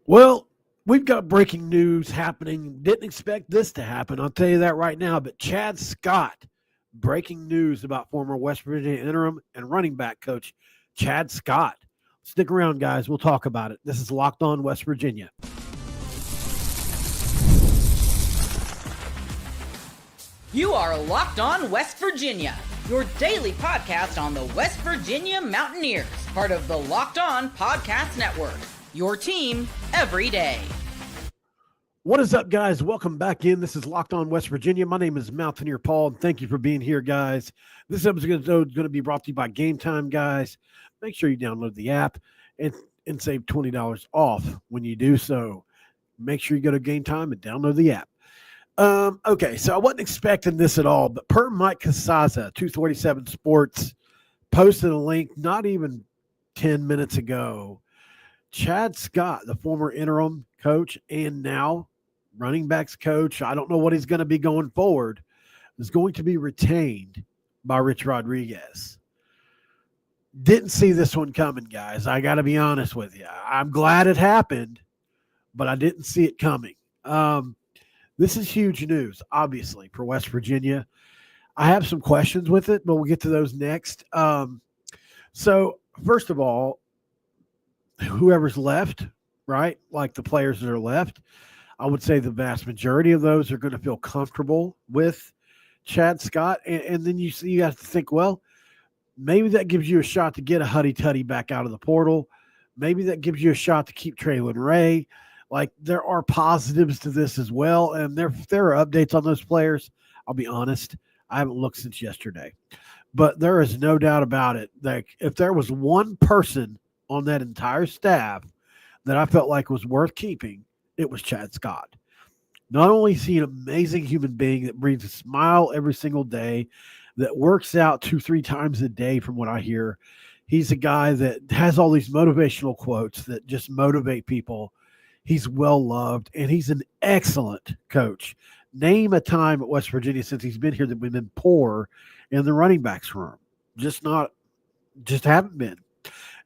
Well, we've got breaking news happening. Didn't expect this to happen. I'll tell you that right now. But Chad Scott, breaking news about former West Virginia interim and running back coach Chad Scott. Stick around, guys. We'll talk about it. This is Locked On West Virginia. You are Locked On West Virginia, your daily podcast on the West Virginia Mountaineers, part of the Locked On Podcast Network, your team every day. What is up, guys? Welcome back in. This is Locked On West Virginia. My name is Mountaineer Paul, and thank you for being here, guys. This episode is going to be brought to you by Game Time, guys. Make sure you download the app and save $20 off when you do so. Make sure you go to Game Time and download the app. Okay, so I wasn't expecting this at all, but per Mike Casazza, 247 Sports, posted a link not even 10 minutes ago. Chad Scott, the former interim coach and now running backs coach, I don't know what he's going to be going forward, is going to be retained by Rich Rodriguez. Didn't see this one coming, guys. I got to be honest with you. I'm glad it happened, but I didn't see it coming. This is huge news, obviously, for West Virginia. I have some questions with it, but we'll get to those next. So, first of all, whoever's left, right, like the players that are left, I would say the vast majority of those are going to feel comfortable with Chad Scott. And then you have to think, well, maybe that gives you a shot to get a Huddy-Tuddy back out of the portal. Maybe that gives you a shot to keep Traylon Ray. Like, there are positives to this as well, and there are updates on those players. I'll be honest, I haven't looked since yesterday. But there is no doubt about it. Like, if there was one person on that entire staff that I felt like was worth keeping, it was Chad Scott. Not only is he an amazing human being that breathes a smile every single day, that works out 2-3 times a day from what I hear, he's a guy that has all these motivational quotes that just motivate people. He's well-loved, and he's an excellent coach. Name a time at West Virginia since he's been here that we've been poor in the running backs room. Just haven't been.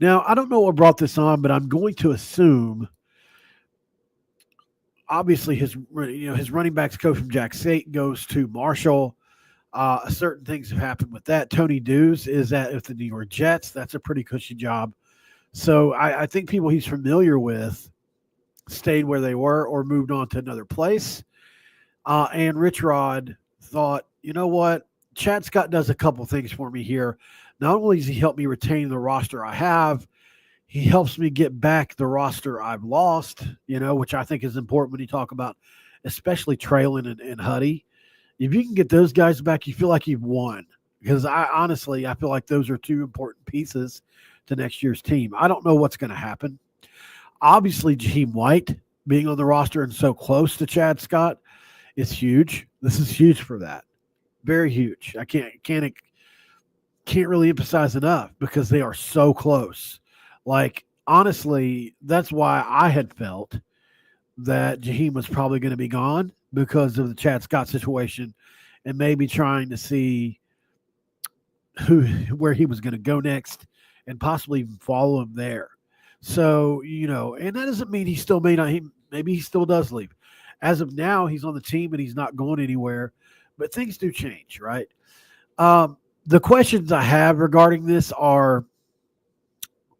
Now, I don't know what brought this on, but I'm going to assume, obviously, his running backs coach from Jack State goes to Marshall. Certain things have happened with that. Tony Dews is with the New York Jets. That's a pretty cushy job. So I think people he's familiar with stayed where they were or moved on to another place. And Rich Rod thought, you know what? Chad Scott does a couple things for me here. Not only does he help me retain the roster I have, he helps me get back the roster I've lost, which I think is important when you talk about especially Traylon and Huddy. If you can get those guys back, you feel like you've won. Because I feel like those are two important pieces to next year's team. I don't know what's going to happen. Obviously, Jaheim White being on the roster and so close to Chad Scott is huge. This is huge for that. Very huge. I can't really emphasize enough because they are so close. Like, honestly, that's why I had felt that Jaheim was probably going to be gone because of the Chad Scott situation and maybe trying to see where he was going to go next and possibly even follow him there. So, and that doesn't mean he still maybe he still does leave. As of now, he's on the team and he's not going anywhere, but things do change, right? The questions I have regarding this are,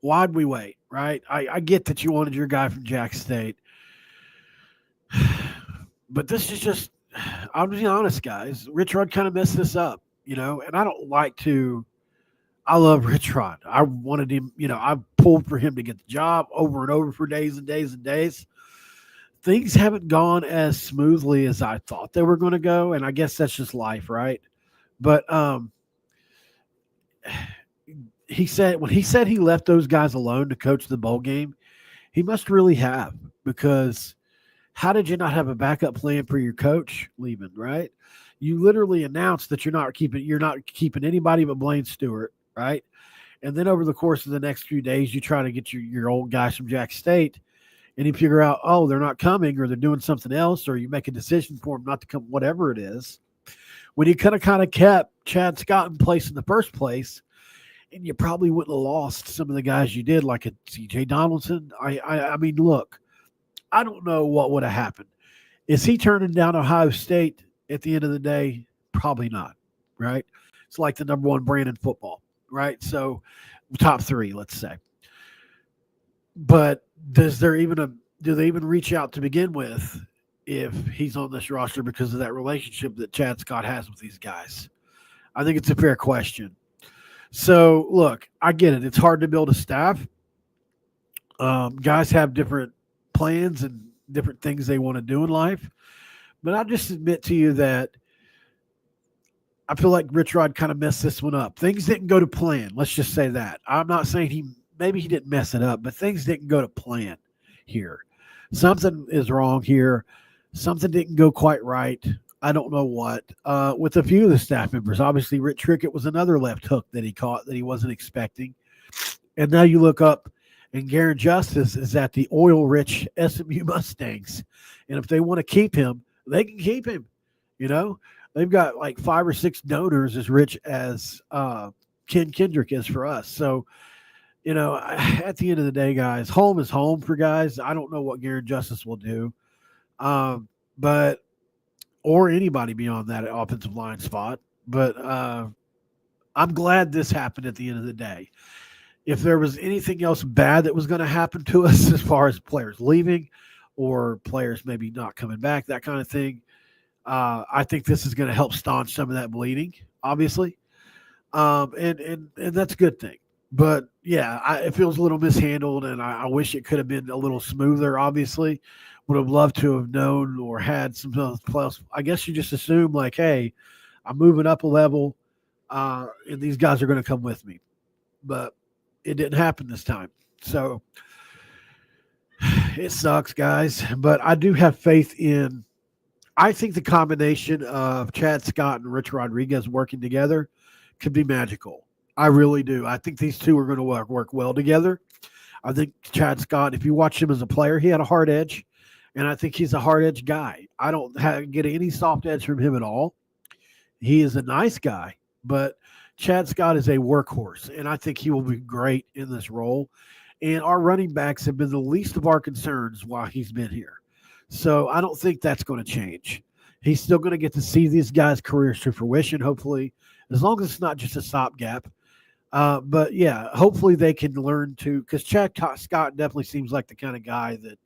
why'd we wait, right? I get that you wanted your guy from Jack State, but this is just, I'm being honest, guys. Rich Rod kind of messed this up, and I don't like to. I love Rich Rod. I wanted him, I pulled for him to get the job over and over for days and days and days. Things haven't gone as smoothly as I thought they were going to go, and I guess that's just life, right? But when he said he left those guys alone to coach the bowl game, he must really have, because how did you not have a backup plan for your coach leaving, right? You literally announced that you're not keeping anybody but Blaine Stewart, right? And then over the course of the next few days, you try to get your old guys from Jack State, and you figure out, oh, they're not coming, or they're doing something else, or you make a decision for them not to come, whatever it is. When you kind of kept Chad Scott in place in the first place, and you probably wouldn't have lost some of the guys you did, like a C.J. Donaldson. I mean, look, I don't know what would have happened. Is he turning down Ohio State at the end of the day? Probably not, right? It's like the number one brand in football, right? So top three, let's say. But do they even reach out to begin with if he's on this roster because of that relationship that Chad Scott has with these guys? I think it's a fair question. So look, I get it. It's hard to build a staff. Guys have different plans and different things they want to do in life. But I'll just admit to you that I feel like Rich Rod kind of messed this one up. Things didn't go to plan. Let's just say that. I'm not saying maybe he didn't mess it up, but things didn't go to plan here. Something is wrong here. Something didn't go quite right. I don't know what. With a few of the staff members, obviously Rich Trickett was another left hook that he caught that he wasn't expecting. And now you look up and Garen Justice is at the oil-rich SMU Mustangs. And if they want to keep him, they can keep him. You know, they've got like 5 or 6 donors as rich as Ken Kendrick is for us. So, you know, at the end of the day, guys, home is home for guys. I don't know what Garen Justice will do, but or anybody beyond that offensive line spot. But I'm glad this happened at the end of the day. If there was anything else bad that was going to happen to us as far as players leaving or players maybe not coming back, that kind of thing, I think this is going to help staunch some of that bleeding, obviously. And that's a good thing. But, yeah, it feels a little mishandled, and I wish it could have been a little smoother, obviously. Would have loved to have known or had some plus. I guess you just assume, like, hey, I'm moving up a level, and these guys are going to come with me. But it didn't happen this time. So it sucks, guys. But I do have faith in – I think the combination of Chad Scott and Rich Rodriguez working together could be magical. I really do. I think these two are going to work well together. I think Chad Scott, if you watch him as a player, he had a hard edge, and I think he's a hard edge guy. I don't get any soft edge from him at all. He is a nice guy, but Chad Scott is a workhorse, and I think he will be great in this role. And our running backs have been the least of our concerns while he's been here. So I don't think that's going to change. He's still going to get to see these guys' careers to fruition, hopefully, as long as it's not just a stopgap. But, yeah, hopefully they can learn to – because Chad Scott definitely seems like the kind of guy that,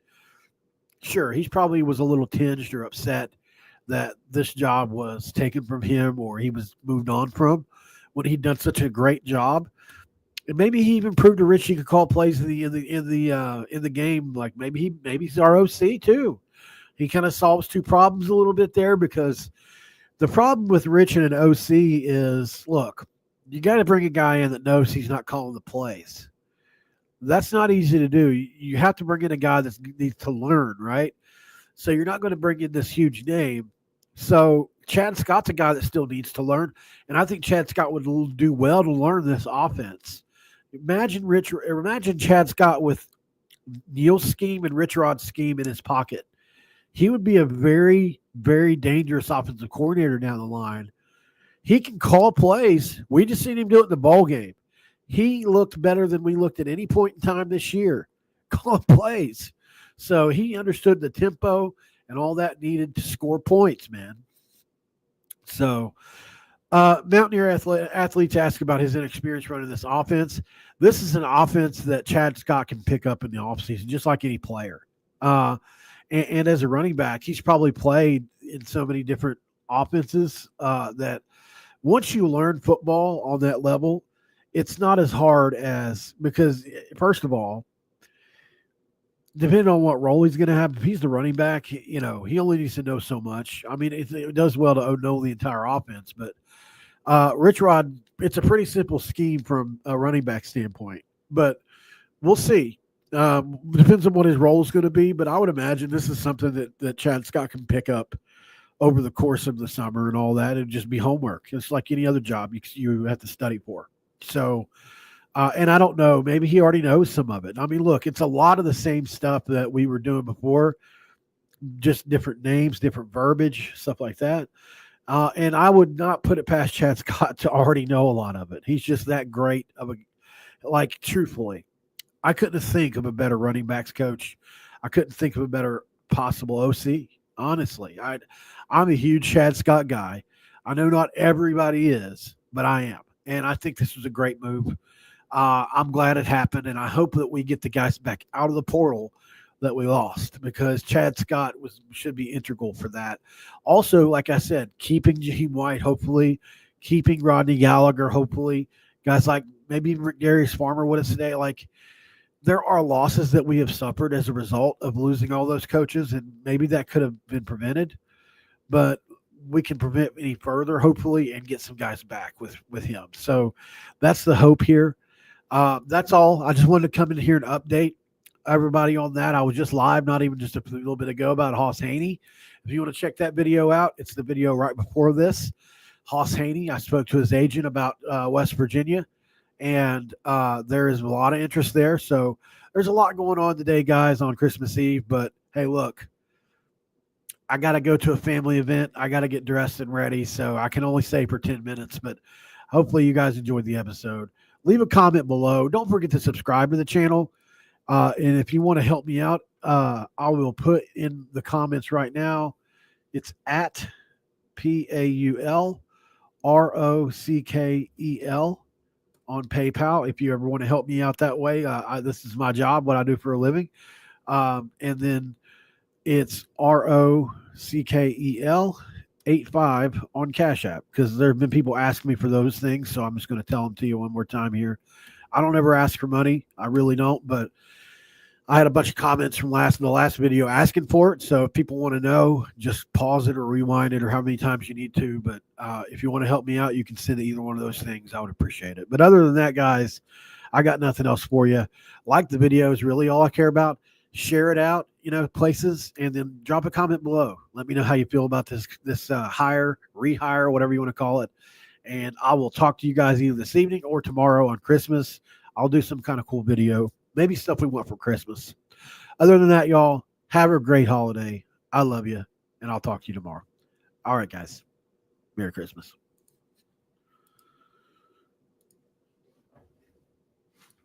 sure, he probably was a little tinged or upset that this job was taken from him or he was moved on from when he'd done such a great job. And maybe he even proved to Rich he could call plays in the game. Like maybe he's our OC too. He kind of solves two problems a little bit there, because the problem with Rich and an OC is, look, you got to bring a guy in that knows he's not calling the plays. That's not easy to do. You have to bring in a guy that needs to learn, right? So you're not going to bring in this huge name. So Chad Scott's a guy that still needs to learn, and I think Chad Scott would do well to learn this offense. Imagine Chad Scott with Neil's scheme and Rich Rod's scheme in his pocket. He would be a very, very dangerous offensive coordinator down the line. He can call plays. We just seen him do it in the bowl game. He looked better than we looked at any point in time this year, calling plays. So he understood the tempo and all that needed to score points, man. So Mountaineer athletes ask about his inexperience running this offense. This is an offense that Chad Scott can pick up in the offseason, just like any player. And as a running back, he's probably played in so many different offenses that once you learn football on that level, it's not as hard as, because first of all, depending on what role he's going to have, if he's the running back, he only needs to know so much. I mean, it does well to know the entire offense, but Rich Rod, it's a pretty simple scheme from a running back standpoint, but we'll see. Depends on what his role is going to be, but I would imagine this is something that Chad Scott can pick up over the course of the summer and all that, and just be homework. It's like any other job you have to study for. So, and I don't know, maybe he already knows some of it. I mean, look, it's a lot of the same stuff that we were doing before, just different names, different verbiage, stuff like that. And I would not put it past Chad Scott to already know a lot of it. He's just that great of truthfully, I couldn't think of a better running backs coach. I couldn't think of a better possible OC. Honestly, I'm a huge Chad Scott guy. I know not everybody is, but I am, and I think this was a great move. I'm glad it happened, and I hope that we get the guys back out of the portal that we lost, because Chad Scott should be integral for that. Also, like I said, keeping Jaheim White, hopefully, keeping Rodney Gallagher, hopefully, guys like maybe Darius Farmer with us today. Like, there are losses that we have suffered as a result of losing all those coaches, and maybe that could have been prevented, but we can prevent any further, hopefully, and get some guys back with him. So that's the hope here. That's all. I just wanted to come in here and update everybody on that. I was just live, not even just a little bit ago, about Hoss Haney. If you want to check that video out, it's the video right before this. Hoss Haney, I spoke to his agent about West Virginia, and there is a lot of interest there. So there's a lot going on today, guys, on Christmas Eve. But, hey, look, I got to go to a family event. I got to get dressed and ready, so I can only stay for 10 minutes. But hopefully you guys enjoyed the episode. Leave a comment below. Don't forget to subscribe to the channel. And if you want to help me out, I will put in the comments right now. It's at PAULROCKEL on PayPal. If you ever want to help me out that way, this is my job, what I do for a living. And then it's ROCKEL85 on Cash App, because there have been people asking me for those things. So I'm just going to tell them to you one more time here. I don't ever ask for money. I really don't, but I had a bunch of comments from the last video asking for it. So if people want to know, just pause it or rewind it or how many times you need to. But if you want to help me out, you can send either one of those things. I would appreciate it. But other than that, guys, I got nothing else for you. Like the video is really all I care about. Share it out, places, and then drop a comment below. Let me know how you feel about this hire, rehire, whatever you want to call it. And I will talk to you guys either this evening or tomorrow on Christmas. I'll do some kind of cool video. Maybe stuff we want for Christmas. Other than that, y'all, have a great holiday. I love you, and I'll talk to you tomorrow. All right, guys. Merry Christmas.